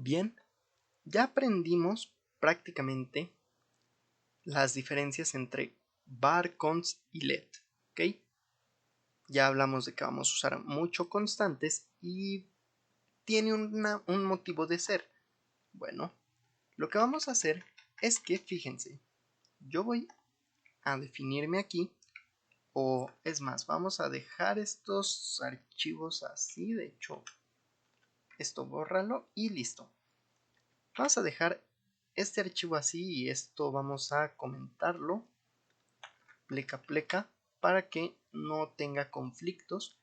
Bien, ya aprendimos prácticamente las diferencias entre var, const y let, ¿ok? Ya hablamos de que vamos a usar mucho constantes y tiene un motivo de ser. Bueno, lo que vamos a hacer es que, fíjense, yo voy a definirme aquí, o es más, vamos a dejar estos archivos así, de hecho, esto bórralo y listo. Vamos a dejar este archivo así y esto vamos a comentarlo pleca pleca para que no tenga conflictos.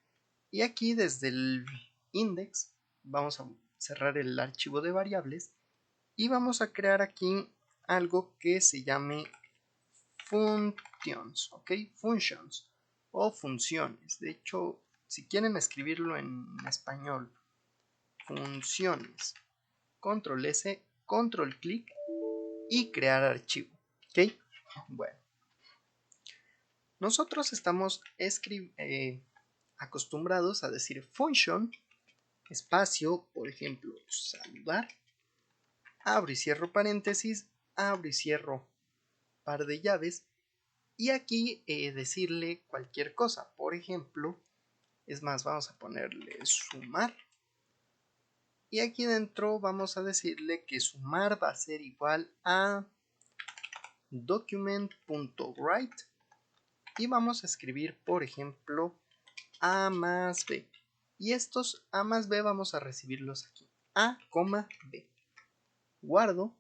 Y aquí desde el index vamos a cerrar el archivo de variables y vamos a crear aquí algo que se llame functions, ¿ok? Functions o funciones. De hecho, si quieren escribirlo en español, funciones, control S, control clic y crear archivo, ¿ok? Bueno, nosotros estamos acostumbrados a decir function, espacio, por ejemplo, saludar, abro y cierro paréntesis, abro y cierro par de llaves, y aquí decirle cualquier cosa, por ejemplo, es más, vamos a ponerle sumar, y aquí dentro vamos a decirle que sumar va a ser igual a document.write, y vamos a escribir, por ejemplo, A más B. Y estos A más B vamos a recibirlos aquí. A, B. Guardo.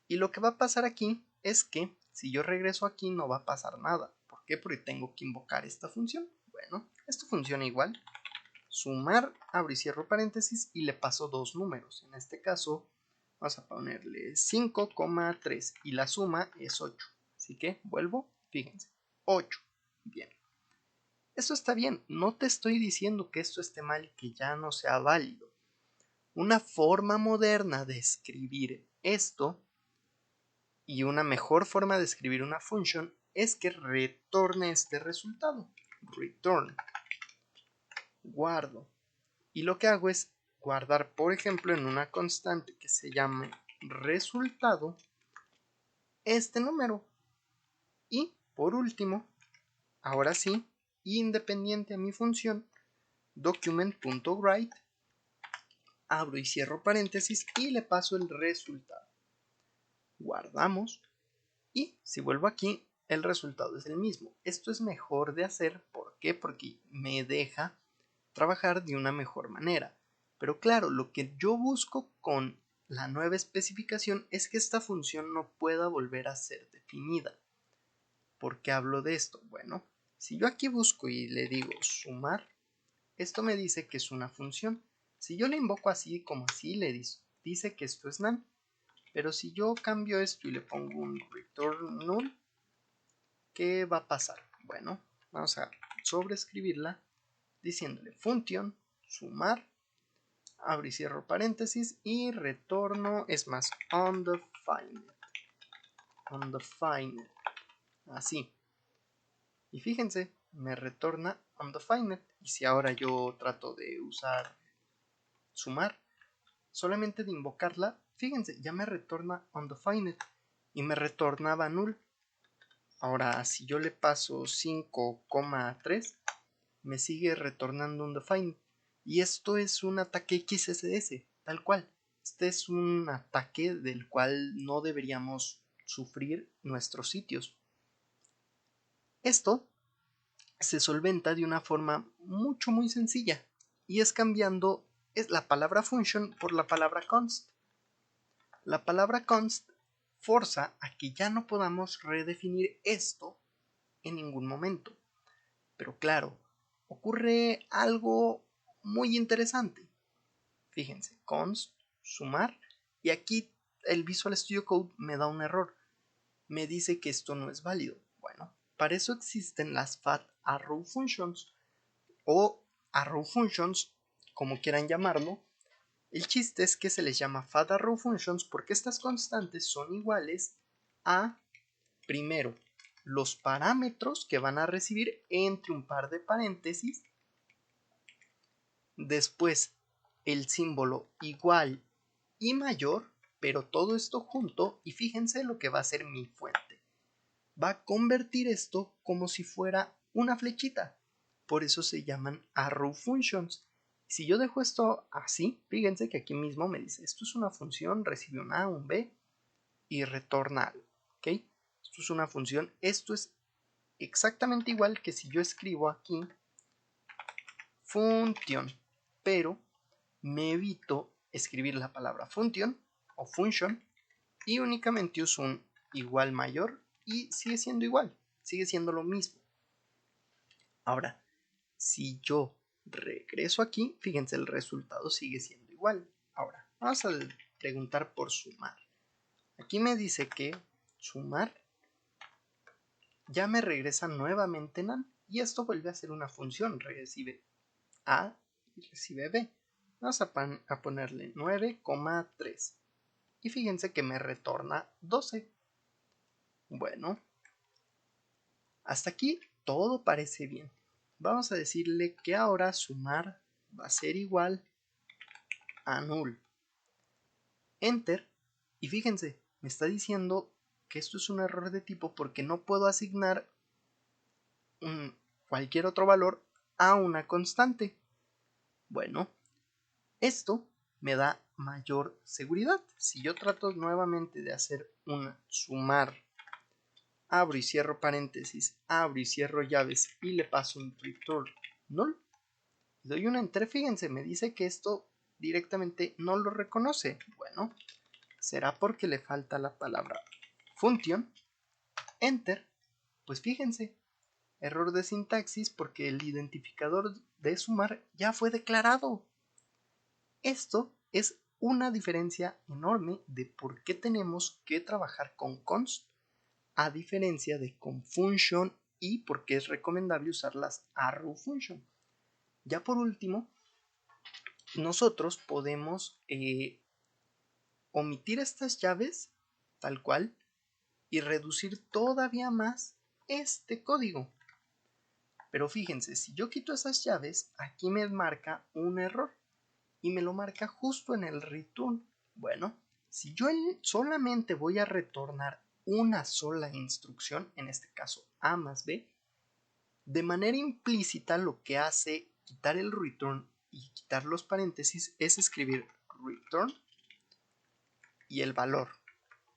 Y lo que va a pasar aquí es que si yo regreso aquí no va a pasar nada. ¿Por qué? Porque tengo que invocar esta función. Bueno, esto funciona igual. Sumar, abro y cierro paréntesis y le paso dos números. En este caso vamos a ponerle 5,3 y la suma es 8. Así que vuelvo, fíjense, 8. Bien. Esto está bien, no te estoy diciendo que esto esté mal y que ya no sea válido. Una forma moderna de escribir esto y una mejor forma de escribir una función es que retorne este resultado. Return. Guardo. Y lo que hago es guardar, por ejemplo, en una constante que se llame resultado, este número. Y, por último, ahora sí, independiente a mi función, document.write, abro y cierro paréntesis y le paso el resultado. Guardamos y si vuelvo aquí el resultado es el mismo. Esto es mejor de hacer, ¿por qué? Porque me deja trabajar de una mejor manera. Pero claro, lo que yo busco con la nueva especificación es que esta función no pueda volver a ser definida. ¿Por qué hablo de esto? Bueno, si yo aquí busco y le digo sumar, esto me dice que es una función. Si yo le invoco así como así, le dice que esto es none. Pero si yo cambio esto y le pongo un return null, ¿qué va a pasar? Bueno, vamos a sobreescribirla diciéndole function, sumar, abro y cierro paréntesis y retorno, es más, undefined, así. Y fíjense, me retorna undefined. Y si ahora yo trato de usar sumar, solamente de invocarla, fíjense, ya me retorna undefined y me retornaba null. Ahora, si yo le paso 5,3, me sigue retornando undefined. Y esto es un ataque XSS, tal cual. Este es un ataque del cual no deberíamos sufrir nuestros sitios. Esto se solventa de una forma muy sencilla, y es cambiando la palabra function por la palabra const. La palabra const forza a que ya no podamos redefinir esto en ningún momento. Pero claro, ocurre algo muy interesante. Fíjense, const, sumar, y aquí el Visual Studio Code me da un error. Me dice que esto no es válido. Bueno, para eso existen las fat arrow functions o arrow functions, como quieran llamarlo. El chiste es que se les llama fat arrow functions porque estas constantes son iguales a, primero, los parámetros que van a recibir entre un par de paréntesis, después el símbolo igual y mayor, pero todo esto junto, y fíjense lo que va a ser mi fuente. Va a convertir esto como si fuera una flechita. Por eso se llaman arrow functions. Si yo dejo esto así, fíjense que aquí mismo me dice, esto es una función, recibe un A, un B y retorna algo. ¿Ok? Esto es una función, esto es exactamente igual que si yo escribo aquí function, pero me evito escribir la palabra function o function y únicamente uso un igual mayor y sigue siendo igual, sigue siendo lo mismo. Ahora, si yo regreso aquí, fíjense, el resultado sigue siendo igual. Ahora, vamos a preguntar por sumar. Aquí me dice que sumar ya me regresa nuevamente none y esto vuelve a ser una función, recibe A y recibe B. Vamos a ponerle 9,3 y fíjense que me retorna 12. Bueno, hasta aquí todo parece bien. Vamos a decirle que ahora sumar va a ser igual a null. Enter. Y fíjense, me está diciendo que esto es un error de tipo porque no puedo asignar cualquier otro valor a una constante. Bueno, esto me da mayor seguridad. Si yo trato nuevamente de hacer un sumar, abro y cierro paréntesis, abro y cierro llaves y le paso un return null, doy un enter, fíjense, me dice que esto directamente no lo reconoce. Bueno, será porque le falta la palabra function. Enter. Pues fíjense, error de sintaxis porque el identificador de sumar ya fue declarado. Esto es una diferencia enorme de por qué tenemos que trabajar con const a diferencia de con function y por qué es recomendable usar las arrow function. Ya por último, nosotros podemos omitir estas llaves tal cual y reducir todavía más este código. Pero fíjense, si yo quito esas llaves, aquí me marca un error y me lo marca justo en el return. Bueno, si yo solamente voy a retornar una sola instrucción, en este caso A más B, de manera implícita lo que hace quitar el return y quitar los paréntesis es escribir return y el valor.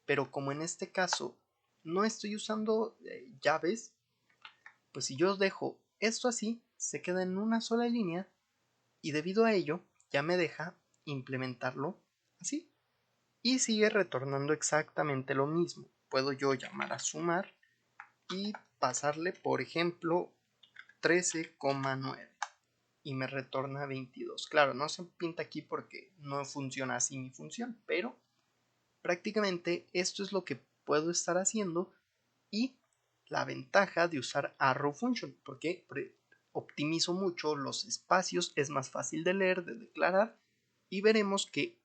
Pero como en este caso no estoy usando llaves, pues si yo dejo esto así, se queda en una sola línea y debido a ello ya me deja implementarlo así y sigue retornando exactamente lo mismo. Puedo yo llamar a sumar y pasarle, por ejemplo, 13,9 y me retorna 22. Claro, no se pinta aquí porque no funciona así mi función, pero prácticamente esto es lo que puedo estar haciendo y la ventaja de usar arrow function porque optimizo mucho los espacios, es más fácil de leer, de declarar y veremos que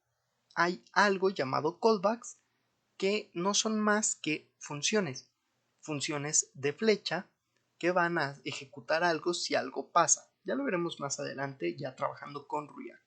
hay algo llamado callbacks que no son más que funciones de flecha que van a ejecutar algo si algo pasa. Ya lo veremos más adelante ya trabajando con React.